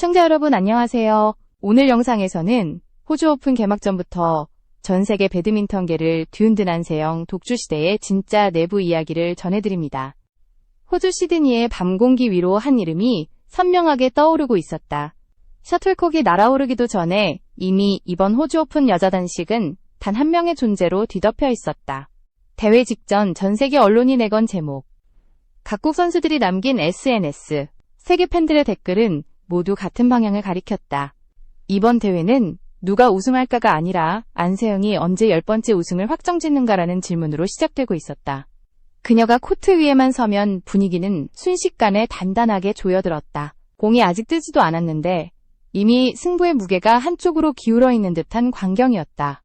시청자 여러분 안녕하세요. 오늘 영상에서는 호주 오픈 개막전부터 전 세계 배드민턴계를 뒤흔든 안세영 독주시대의 진짜 내부 이야기를 전해드립니다. 호주 시드니의 밤 공기 위로 한 이름이 선명하게 떠오르고 있었다. 셔틀콕이 날아오르기도 전에 이미 이번 호주 오픈 여자 단식은 단 한 명의 존재로 뒤덮여 있었다. 대회 직전 전 세계 언론이 내건 제목. 각국 선수들이 남긴 SNS. 세계 팬들의 댓글은 모두 같은 방향을 가리켰다. 이번 대회는 누가 우승할까가 아니라 안세영이 언제 10번째 우승을 확정짓는가라는 질문으로 시작되고 있었다. 그녀가 코트 위에만 서면 분위기는 순식간에 단단하게 조여들었다. 공이 아직 뜨지도 않았는데 이미 승부의 무게가 한쪽으로 기울어 있는 듯한 광경이었다.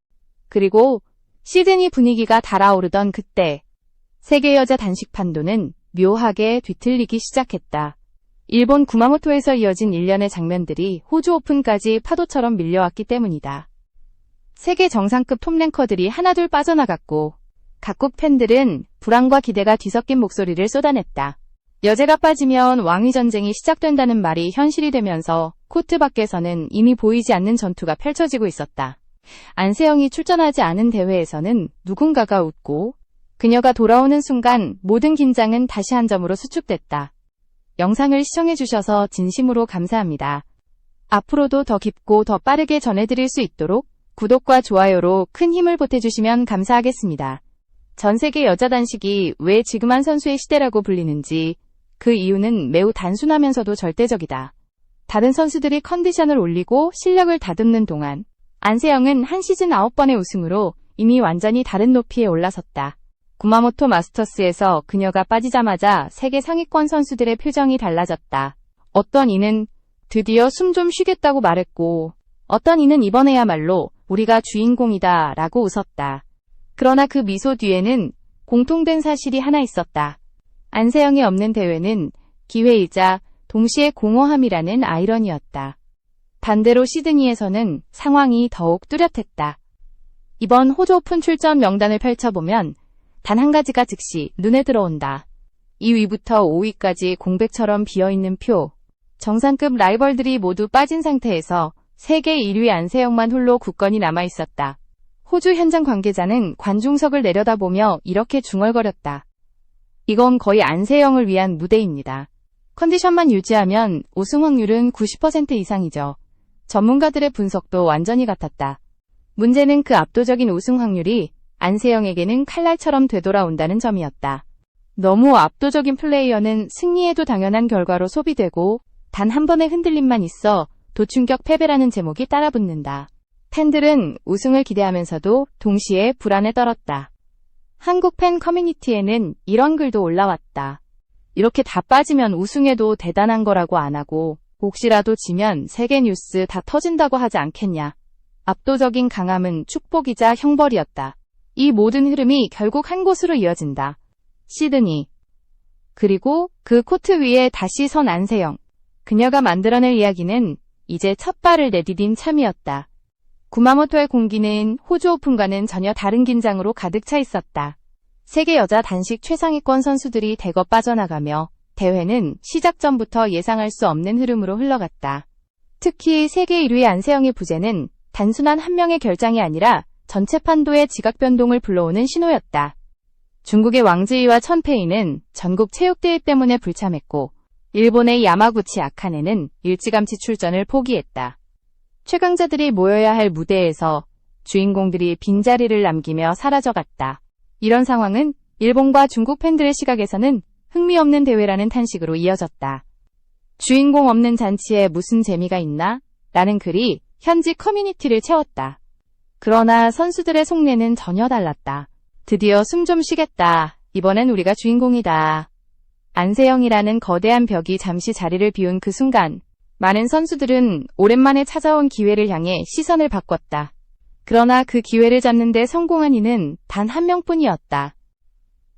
그리고 시드니 분위기가 달아오르던 그때 세계 여자 단식 판도는 묘하게 뒤틀리기 시작했다. 일본 구마모토에서 이어진 일련의 장면들이 호주 오픈까지 파도처럼 밀려왔기 때문이다. 세계 정상급 톱랭커들이 하나둘 빠져나갔고 각국 팬들은 불안과 기대가 뒤섞인 목소리를 쏟아냈다. 여제가 빠지면 왕위 전쟁이 시작된다는 말이 현실이 되면서 코트 밖에서는 이미 보이지 않는 전투가 펼쳐지고 있었다. 안세영이 출전하지 않은 대회에서는 누군가가 웃고 그녀가 돌아오는 순간 모든 긴장은 다시 한 점으로 수축됐다. 영상을 시청해주셔서 진심으로 감사합니다. 앞으로도 더 깊고 더 빠르게 전해드릴 수 있도록 구독과 좋아요로 큰 힘을 보태주시면 감사하겠습니다. 전 세계 여자 단식이 왜 지금 한 선수의 시대라고 불리는지 그 이유는 매우 단순하면서도 절대적이다. 다른 선수들이 컨디션을 올리고 실력을 다듬는 동안 안세영은 한 시즌 9번의 우승으로 이미 완전히 다른 높이에 올라섰다. 구마모토 마스터스에서 그녀가 빠지자마자 세계 상위권 선수들의 표정이 달라졌다. 어떤 이는 드디어 숨 좀 쉬겠다고 말했고 어떤 이는 이번에야말로 우리가 주인공이다 라고 웃었다. 그러나 그 미소 뒤에는 공통된 사실이 하나 있었다. 안세영이 없는 대회는 기회이자 동시에 공허함이라는 아이러니였다. 반대로 시드니에서는 상황이 더욱 뚜렷했다. 이번 호주 오픈 출전 명단을 펼쳐보면 단 한 가지가 즉시 눈에 들어온다. 2위부터 5위까지 공백처럼 비어있는 표. 정상급 라이벌들이 모두 빠진 상태에서 세계 1위 안세영만 홀로 굳건히 남아있었다. 호주 현장 관계자는 관중석을 내려다보며 이렇게 중얼거렸다. 이건 거의 안세영을 위한 무대입니다. 컨디션만 유지하면 우승 확률은 90% 이상이죠. 전문가들의 분석도 완전히 같았다. 문제는 그 압도적인 우승 확률이 안세영에게는 칼날처럼 되돌아온다는 점이었다. 너무 압도적인 플레이어는 승리에도 당연한 결과로 소비되고 단 한 번의 흔들림만 있어 도충격 패배라는 제목이 따라붙는다. 팬들은 우승을 기대하면서도 동시에 불안에 떨었다. 한국 팬 커뮤니티에는 이런 글도 올라왔다. 이렇게 다 빠지면 우승해도 대단한 거라고 안 하고 혹시라도 지면 세계 뉴스 다 터진다고 하지 않겠냐. 압도적인 강함은 축복이자 형벌이었다. 이 모든 흐름이 결국 한 곳으로 이어진다. 시드니. 그리고 그 코트 위에 다시 선 안세영. 그녀가 만들어낼 이야기는 이제 첫 발을 내디딘 참이었다. 구마모토의 공기는 호주 오픈과는 전혀 다른 긴장으로 가득 차 있었다. 세계 여자 단식 최상위권 선수들이 대거 빠져나가며 대회는 시작 전부터 예상할 수 없는 흐름으로 흘러갔다. 특히 세계 1위 안세영의 부재는 단순한 한 명의 결장이 아니라 전체 판도의 지각 변동을 불러오는 신호였다. 중국의 왕즈이와 천페이는 전국 체육대회 때문에 불참했고 일본의 야마구치 아카네는 일찌감치 출전을 포기했다. 최강자들이 모여야 할 무대에서 주인공들이 빈자리를 남기며 사라져갔다. 이런 상황은 일본과 중국 팬들의 시각에서는 흥미없는 대회라는 탄식으로 이어졌다. 주인공 없는 잔치에 무슨 재미가 있나? 라는 글이 현지 커뮤니티를 채웠다. 그러나 선수들의 속내는 전혀 달랐다. 드디어 숨 좀 쉬겠다. 이번엔 우리가 주인공이다. 안세영이라는 거대한 벽이 잠시 자리를 비운 그 순간 많은 선수들은 오랜만에 찾아온 기회를 향해 시선을 바꿨다. 그러나 그 기회를 잡는 데 성공한 이는 단 한 명뿐이었다.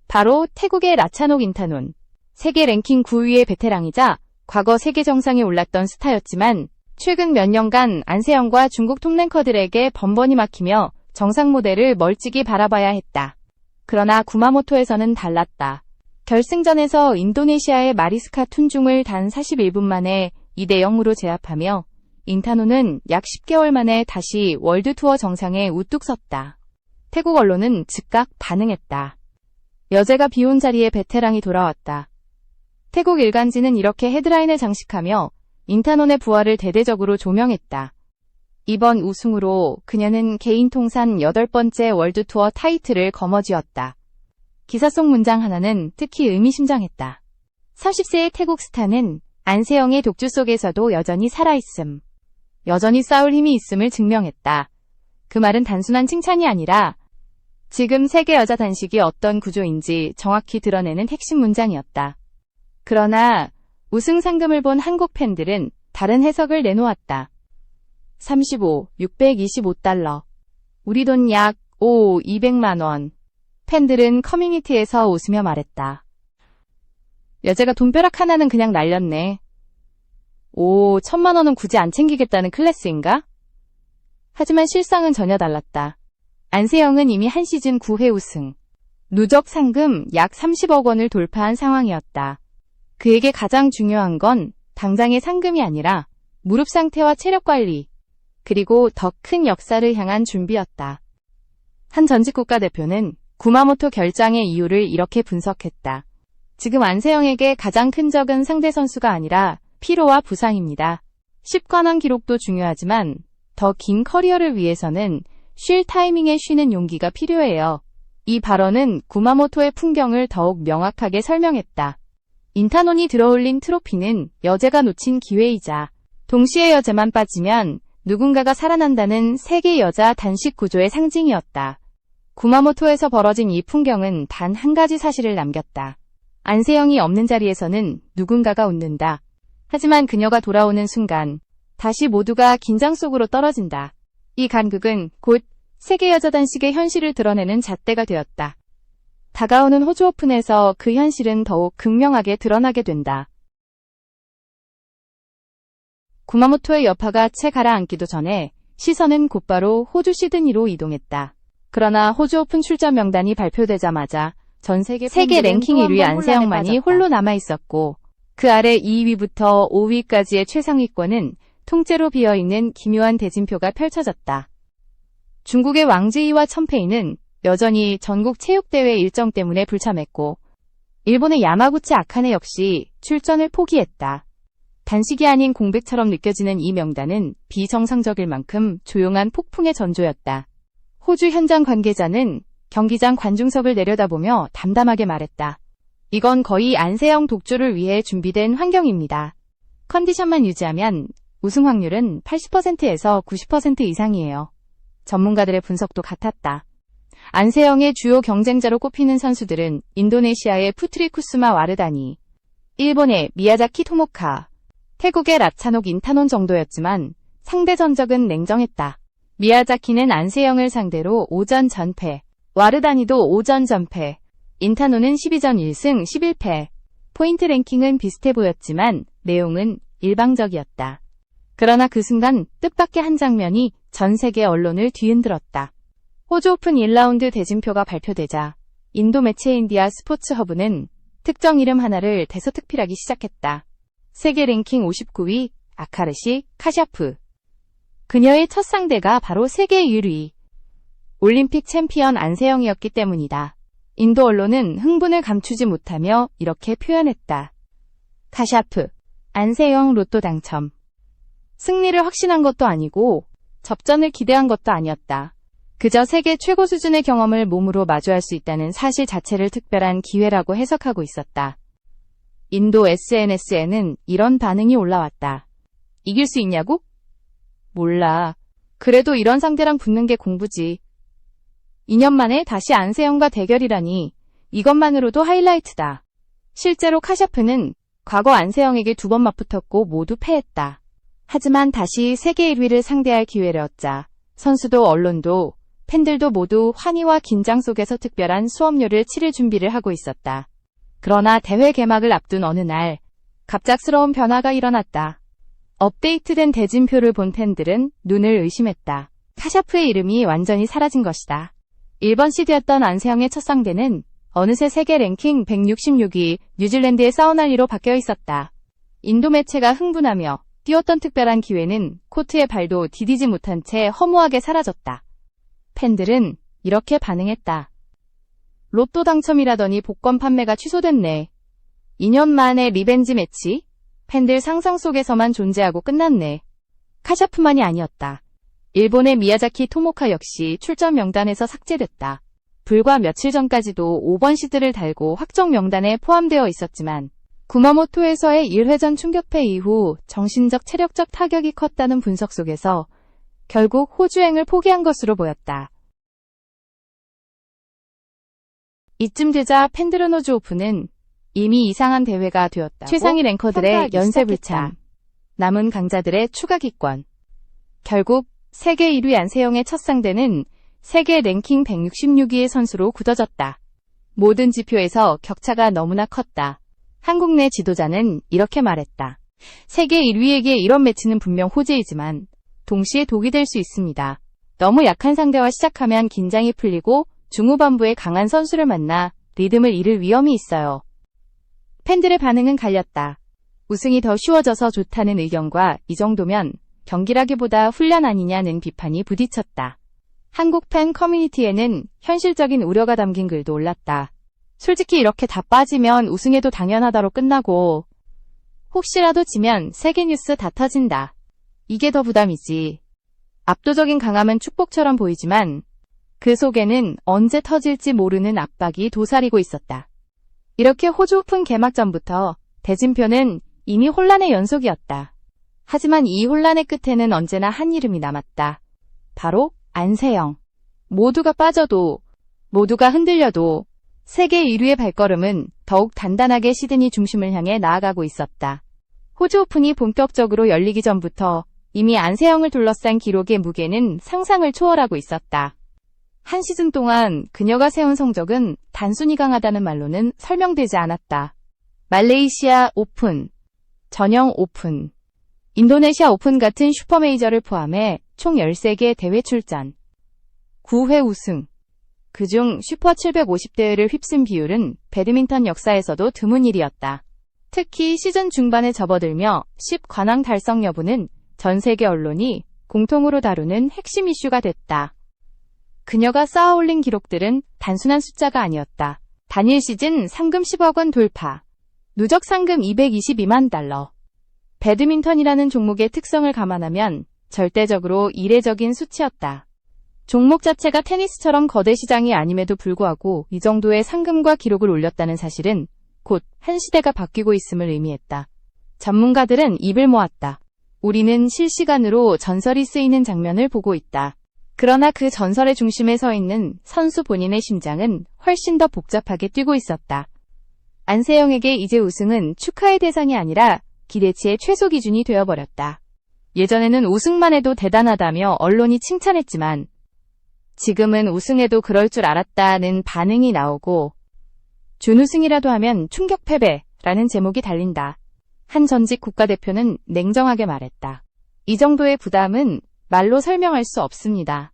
바로 태국의 라차녹 인타논. 세계 랭킹 9위의 베테랑이자 과거 세계 정상에 올랐던 스타였지만 최근 몇 년간 안세영과 중국 톱랭커들에게 번번이 막히며 정상 무대를 멀찍이 바라봐야 했다. 그러나 구마모토에서는 달랐다. 결승전에서 인도네시아의 마리스카 툰중을 단 41분 만에 2대 0으로 제압하며 인타노는 약 10개월 만에 다시 월드투어 정상에 우뚝 섰다. 태국 언론은 즉각 반응했다. 여제가 비운 자리에 베테랑이 돌아왔다. 태국 일간지는 이렇게 헤드라인을 장식하며 인타논의 부활을 대대적으로 조명했다. 이번 우승으로 그녀는 개인 통산 8번째 월드투어 타이틀을 거머쥐었다. 기사 속 문장 하나는 특히 의미심장했다. 30세의 태국 스타는 안세영의 독주 속에서도 여전히 살아있음. 여전히 싸울 힘이 있음을 증명했다. 그 말은 단순한 칭찬이 아니라 지금 세계 여자 단식이 어떤 구조인지 정확히 드러내는 핵심 문장이었다. 그러나 우승 상금을 본 한국 팬들은 다른 해석을 내놓았다. 625달러. 우리 돈 약 200만 원. 팬들은 커뮤니티에서 웃으며 말했다. 여제가 돈벼락 하나는 그냥 날렸네. 1,000만 원은 굳이 안 챙기겠다는 클래스인가? 하지만 실상은 전혀 달랐다. 안세영은 이미 한 시즌 9회 우승, 누적 상금 약 30억 원을 돌파한 상황이었다. 그에게 가장 중요한 건 당장의 상금이 아니라 무릎 상태와 체력 관리, 그리고 더 큰 역사를 향한 준비였다. 한 전직 국가대표는 구마모토 결장의 이유를 이렇게 분석했다. 지금 안세영에게 가장 큰 적은 상대 선수가 아니라 피로와 부상입니다. 10관왕 기록도 중요하지만 더 긴 커리어를 위해서는 쉴 타이밍에 쉬는 용기가 필요해요. 이 발언은 구마모토의 풍경을 더욱 명확하게 설명했다. 인타논이 들어올린 트로피는 여제가 놓친 기회이자 동시에 여제만 빠지면 누군가가 살아난다는 세계 여자 단식 구조의 상징이었다. 구마모토에서 벌어진 이 풍경은 단 한 가지 사실을 남겼다. 안세영이 없는 자리에서는 누군가가 웃는다. 하지만 그녀가 돌아오는 순간 다시 모두가 긴장 속으로 떨어진다. 이 간극은 곧 세계 여자 단식의 현실을 드러내는 잣대가 되었다. 다가오는 호주 오픈에서 그 현실은 더욱 극명하게 드러나게 된다. 구마모토의 여파가 채 가라앉기도 전에 시선은 곧바로 호주 시드니로 이동했다. 그러나 호주 오픈 출전 명단이 발표되자마자 전 세계 랭킹 1위 안세영만이 홀로 남아있었고 그 아래 2위부터 5위까지의 최상위권은 통째로 비어있는 기묘한 대진표가 펼쳐졌다. 중국의 왕지이와 첨페이는 여전히 전국 체육대회 일정 때문에 불참했고 일본의 야마구치 아카네 역시 출전을 포기했다. 단식이 아닌 공백처럼 느껴지는 이 명단은 비정상적일 만큼 조용한 폭풍의 전조였다. 호주 현장 관계자는 경기장 관중석을 내려다보며 담담하게 말했다. 이건 거의 안세영 독주를 위해 준비된 환경입니다. 컨디션만 유지하면 우승 확률은 80%에서 90% 이상이에요. 전문가들의 분석도 같았다. 안세영의 주요 경쟁자로 꼽히는 선수들은 인도네시아의 푸트리 쿠스마 와르다니, 일본의 미야자키 토모카, 태국의 라차녹 인타논 정도였지만 상대 전적은 냉정했다. 미야자키는 안세영을 상대로 5전 전패, 와르다니도 5전 전패, 인타논은 12전 1승 11패. 포인트 랭킹은 비슷해 보였지만 내용은 일방적이었다. 그러나 그 순간 뜻밖의 한 장면이 전 세계 언론을 뒤흔들었다. 호주 오픈 1라운드 대진표가 발표되자 인도 매체 인디아 스포츠 허브는 특정 이름 하나를 대서특필하기 시작했다. 세계 랭킹 59위 아카르시 카샤프. 그녀의 첫 상대가 바로 세계 1위 올림픽 챔피언 안세영이었기 때문이다. 인도 언론은 흥분을 감추지 못하며 이렇게 표현했다. 카샤프, 안세영 로또 당첨. 승리를 확신한 것도 아니고 접전을 기대한 것도 아니었다. 그저 세계 최고 수준의 경험을 몸으로 마주할 수 있다는 사실 자체를 특별한 기회라고 해석하고 있었다. 인도 SNS에는 이런 반응이 올라왔다. 이길 수 있냐고? 몰라. 그래도 이런 상대랑 붙는 게 공부지. 2년 만에 다시 안세영과 대결이라니 이것만으로도 하이라이트다. 실제로 카샤프는 과거 안세영에게 2번 맞붙었고 모두 패했다. 하지만 다시 세계 1위를 상대할 기회를 얻자 선수도 언론도 팬들도 모두 환희와 긴장 속에서 특별한 수업료를 치를 준비를 하고 있었다. 그러나 대회 개막을 앞둔 어느 날 갑작스러운 변화가 일어났다. 업데이트된 대진표를 본 팬들은 눈을 의심했다. 카샤프의 이름이 완전히 사라진 것이다. 1번 시드였던 안세영의 첫 상대는 어느새 세계 랭킹 166위 뉴질랜드의 사우날리로 바뀌어 있었다. 인도 매체가 흥분하며 띄웠던 특별한 기회는 코트에 발도 디디지 못한 채 허무하게 사라졌다. 팬들은 이렇게 반응했다. 로또 당첨이라더니 복권 판매가 취소됐네. 2년 만에 리벤지 매치? 팬들 상상 속에서만 존재하고 끝났네. 카샤프만이 아니었다. 일본의 미야자키 토모카 역시 출전 명단에서 삭제됐다. 불과 며칠 전까지도 5번 시드를 달고 확정 명단에 포함되어 있었지만 구마모토에서의 1회전 충격패 이후 정신적 체력적 타격이 컸다는 분석 속에서 결국 호주행을 포기한 것으로 보였다. 이쯤 되자 팬들은 호주 오픈은 이미 이상한 대회가 되었다. 최상위 랭커들의 연쇄불참, 남은 강자들의 추가 기권. 결국 세계 1위 안세영의 첫 상대는 세계 랭킹 166위의 선수로 굳어졌다. 모든 지표에서 격차가 너무나 컸다. 한국 내 지도자는 이렇게 말했다. 세계 1위에게 이런 매치는 분명 호재이지만 동시에 독이 될 수 있습니다. 너무 약한 상대와 시작하면 긴장이 풀리고 중후반부에 강한 선수를 만나 리듬을 잃을 위험이 있어요. 팬들의 반응은 갈렸다. 우승이 더 쉬워져서 좋다는 의견과 이 정도면 경기라기보다 훈련 아니냐는 비판이 부딪혔다. 한국 팬 커뮤니티에는 현실적인 우려가 담긴 글도 올랐다. 솔직히 이렇게 다 빠지면 우승해도 당연하다로 끝나고 혹시라도 지면 세계 뉴스 다 터진다. 이게 더 부담이지. 압도적인 강함은 축복처럼 보이지만 그 속에는 언제 터질지 모르는 압박이 도사리고 있었다. 이렇게 호주 오픈 개막 전부터 대진표는 이미 혼란의 연속이었다. 하지만 이 혼란의 끝에는 언제나 한 이름이 남았다. 바로 안세영. 모두가 빠져도, 모두가 흔들려도 세계 1위의 발걸음은 더욱 단단하게 시드니 중심을 향해 나아가고 있었다. 호주 오픈이 본격적으로 열리기 전부터 이미 안세영을 둘러싼 기록의 무게는 상상을 초월하고 있었다. 한 시즌 동안 그녀가 세운 성적은 단순히 강하다는 말로는 설명되지 않았다. 말레이시아 오픈, 전형 오픈, 인도네시아 오픈 같은 슈퍼메이저를 포함해 총 13개 대회 출전, 9회 우승, 그중 슈퍼 750대회를 휩쓴 비율은 배드민턴 역사에서도 드문 일이었다. 특히 시즌 중반에 접어들며 10관왕 달성 여부는 전 세계 언론이 공통으로 다루는 핵심 이슈가 됐다. 그녀가 쌓아올린 기록들은 단순한 숫자가 아니었다. 단일 시즌 상금 10억 원 돌파, 누적 상금 222만 달러. 배드민턴이라는 종목의 특성을 감안하면 절대적으로 이례적인 수치였다. 종목 자체가 테니스처럼 거대 시장이 아님에도 불구하고 이 정도의 상금과 기록을 올렸다는 사실은 곧 한 시대가 바뀌고 있음을 의미했다. 전문가들은 입을 모았다. 우리는 실시간으로 전설이 쓰이는 장면을 보고 있다. 그러나 그 전설의 중심에 서 있는 선수 본인의 심장은 훨씬 더 복잡하게 뛰고 있었다. 안세영에게 이제 우승은 축하의 대상이 아니라 기대치의 최소 기준이 되어버렸다. 예전에는 우승만 해도 대단하다며 언론이 칭찬했지만 지금은 우승해도 그럴 줄 알았다는 반응이 나오고 준우승이라도 하면 충격 패배라는 제목이 달린다. 한 전직 국가대표는 냉정하게 말했다. 이 정도의 부담은 말로 설명할 수 없습니다.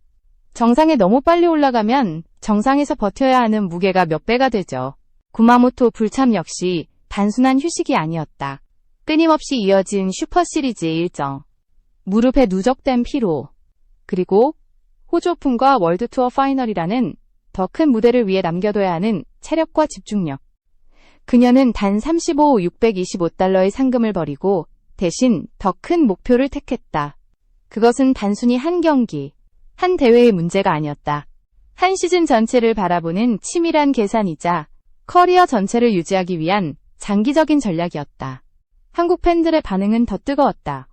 정상에 너무 빨리 올라가면 정상에서 버텨야 하는 무게가 몇 배가 되죠. 구마모토 불참 역시 단순한 휴식이 아니었다. 끊임없이 이어진 슈퍼시리즈 일정, 무릎에 누적된 피로, 그리고 호주 오픈과 월드투어 파이널이라는 더 큰 무대를 위해 남겨둬야 하는 체력과 집중력. 그녀는 단 35, 625달러의 상금을 버리고 대신 더 큰 목표를 택했다. 그것은 단순히 한 경기, 한 대회의 문제가 아니었다. 한 시즌 전체를 바라보는 치밀한 계산이자 커리어 전체를 유지하기 위한 장기적인 전략이었다. 한국 팬들의 반응은 더 뜨거웠다.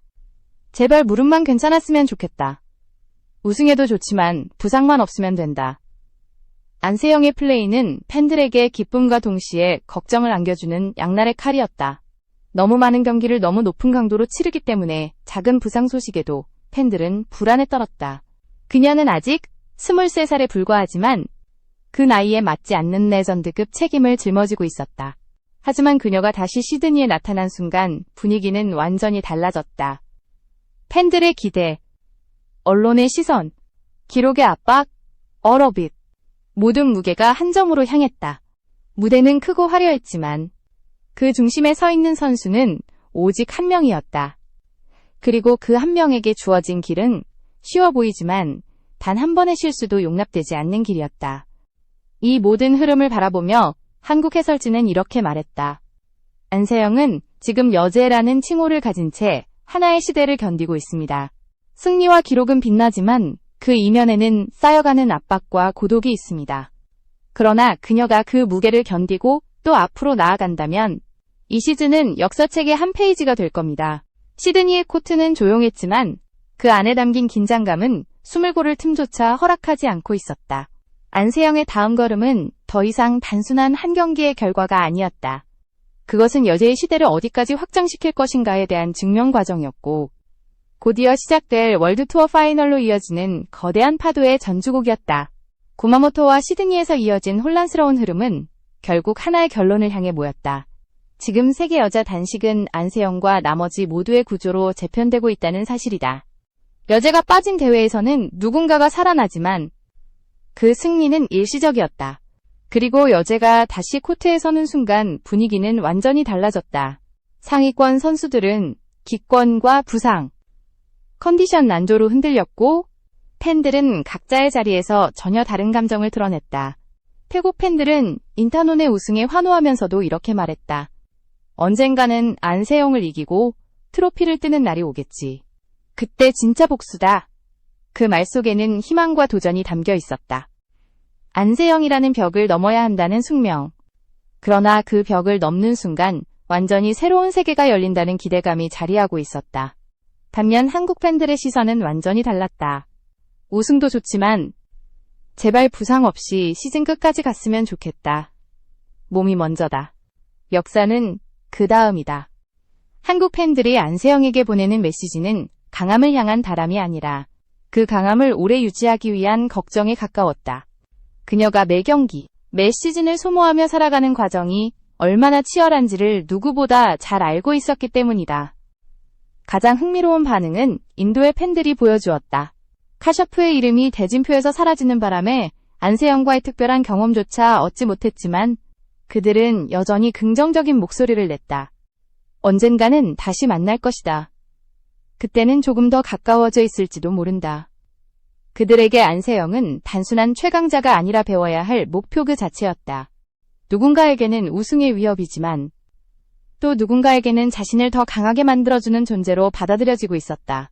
제발 무릎만 괜찮았으면 좋겠다. 우승해도 좋지만 부상만 없으면 된다. 안세영의 플레이는 팬들에게 기쁨과 동시에 걱정을 안겨주는 양날의 칼이었다. 너무 많은 경기를 너무 높은 강도로 치르기 때문에 작은 부상 소식에도 팬들은 불안에 떨었다. 그녀는 아직 23살에 불과하지만 그 나이에 맞지 않는 레전드급 책임을 짊어지고 있었다. 하지만 그녀가 다시 시드니에 나타난 순간 분위기는 완전히 달라졌다. 팬들의 기대, 언론의 시선, 기록의 압박, 얼어빛. 모든 무게가 한 점으로 향했다. 무대는 크고 화려했지만 그 중심에 서 있는 선수는 오직 한 명이었다. 그리고 그 한 명에게 주어진 길은 쉬워 보이지만 단 한 번의 실수도 용납되지 않는 길이었다. 이 모든 흐름을 바라보며 한국 해설지는 이렇게 말했다. 안세영은 지금 여제라는 칭호를 가진 채 하나의 시대를 견디고 있습니다. 승리와 기록은 빛나지만 그 이면에는 쌓여가는 압박과 고독이 있습니다. 그러나 그녀가 그 무게를 견디고 또 앞으로 나아간다면 이 시즌은 역사책의 한 페이지가 될 겁니다. 시드니의 코트는 조용했지만 그 안에 담긴 긴장감은 숨을 고를 틈조차 허락하지 않고 있었다. 안세영의 다음 걸음은 더 이상 단순한 한 경기의 결과가 아니었다. 그것은 여제의 시대를 어디까지 확장시킬 것인가에 대한 증명 과정이었고, 곧이어 시작될 월드투어 파이널로 이어지는 거대한 파도의 전주곡이었다. 구마모토와 시드니에서 이어진 혼란스러운 흐름은 결국 하나의 결론을 향해 모였다. 지금 세계 여자 단식은 안세영과 나머지 모두의 구조로 재편되고 있다는 사실이다. 여제가 빠진 대회에서는 누군가가 살아나지만 그 승리는 일시적이었다. 그리고 여제가 다시 코트에 서는 순간 분위기는 완전히 달라졌다. 상위권 선수들은 기권과 부상, 컨디션 난조로 흔들렸고 팬들은 각자의 자리에서 전혀 다른 감정을 드러냈다. 태국 팬들은 인타논의 우승에 환호하면서도 이렇게 말했다. 언젠가는 안세영을 이기고 트로피를 뜨는 날이 오겠지. 그때 진짜 복수다. 그 말 속에는 희망과 도전이 담겨 있었다. 안세영이라는 벽을 넘어야 한다는 숙명. 그러나 그 벽을 넘는 순간 완전히 새로운 세계가 열린다는 기대감이 자리하고 있었다. 반면 한국 팬들의 시선은 완전히 달랐다. 우승도 좋지만 제발 부상 없이 시즌 끝까지 갔으면 좋겠다. 몸이 먼저다. 역사는 그 다음이다. 한국 팬들이 안세영에게 보내는 메시지는 강함을 향한 바람이 아니라 그 강함을 오래 유지하기 위한 걱정에 가까웠다. 그녀가 매 경기, 매 시즌을 소모하며 살아가는 과정이 얼마나 치열한지를 누구보다 잘 알고 있었기 때문이다. 가장 흥미로운 반응은 인도의 팬들이 보여주었다. 카샤프의 이름이 대진표에서 사라지는 바람에 안세영과의 특별한 경험조차 얻지 못했지만 그들은 여전히 긍정적인 목소리를 냈다. 언젠가는 다시 만날 것이다. 그때는 조금 더 가까워져 있을지도 모른다. 그들에게 안세영은 단순한 최강자가 아니라 배워야 할 목표 그 자체였다. 누군가에게는 우승의 위협이지만 또 누군가에게는 자신을 더 강하게 만들어주는 존재로 받아들여지고 있었다.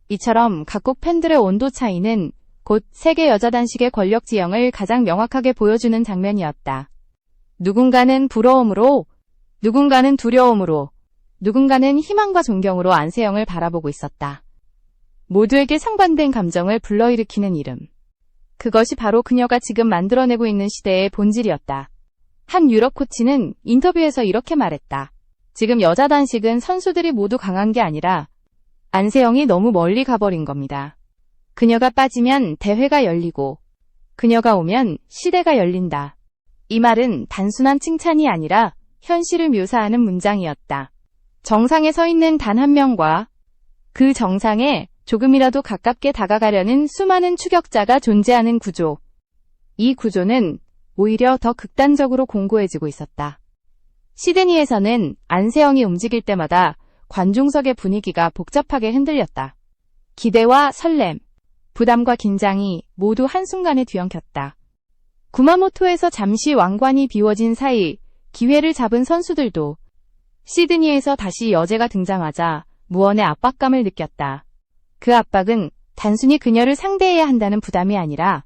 이처럼 각국 팬들의 온도 차이는 곧 세계 여자 단식의 권력 지형을 가장 명확하게 보여주는 장면이었다. 누군가는 부러움으로, 누군가는 두려움으로, 누군가는 희망과 존경으로 안세영을 바라보고 있었다. 모두에게 상반된 감정을 불러일으키는 이름. 그것이 바로 그녀가 지금 만들어내고 있는 시대의 본질이었다. 한 유럽 코치는 인터뷰에서 이렇게 말했다. 지금 여자 단식은 선수들이 모두 강한 게 아니라 안세영이 너무 멀리 가버린 겁니다. 그녀가 빠지면 대회가 열리고 그녀가 오면 시대가 열린다. 이 말은 단순한 칭찬이 아니라 현실을 묘사하는 문장이었다. 정상에 서 있는 단 한 명과 그 정상에 조금이라도 가깝게 다가가려는 수많은 추격자가 존재하는 구조. 이 구조는 오히려 더 극단적으로 공고해지고 있었다. 시드니에서는 안세영이 움직일 때마다 관중석의 분위기가 복잡하게 흔들렸다. 기대와 설렘, 부담과 긴장이 모두 한순간에 뒤엉켰다. 구마모토에서 잠시 왕관이 비워진 사이 기회를 잡은 선수들도 시드니에서 다시 여제가 등장하자 무언의 압박감을 느꼈다. 그 압박은 단순히 그녀를 상대해야 한다는 부담이 아니라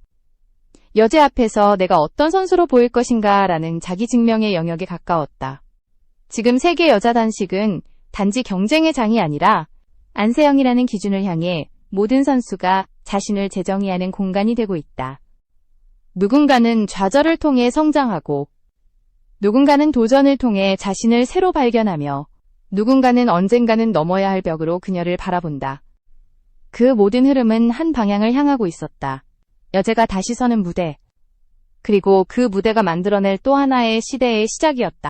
여제 앞에서 내가 어떤 선수로 보일 것인가 라는 자기 증명의 영역에 가까웠다. 지금 세계 여자 단식은 단지 경쟁의 장이 아니라 안세영이라는 기준을 향해 모든 선수가 자신을 재정의하는 공간이 되고 있다. 누군가는 좌절을 통해 성장하고 누군가는 도전을 통해 자신을 새로 발견하며 누군가는 언젠가는 넘어야 할 벽으로 그녀를 바라본다. 그 모든 흐름은 한 방향을 향하고 있었다. 여제가 다시 서는 무대. 그리고 그 무대가 만들어낼 또 하나의 시대의 시작이었다.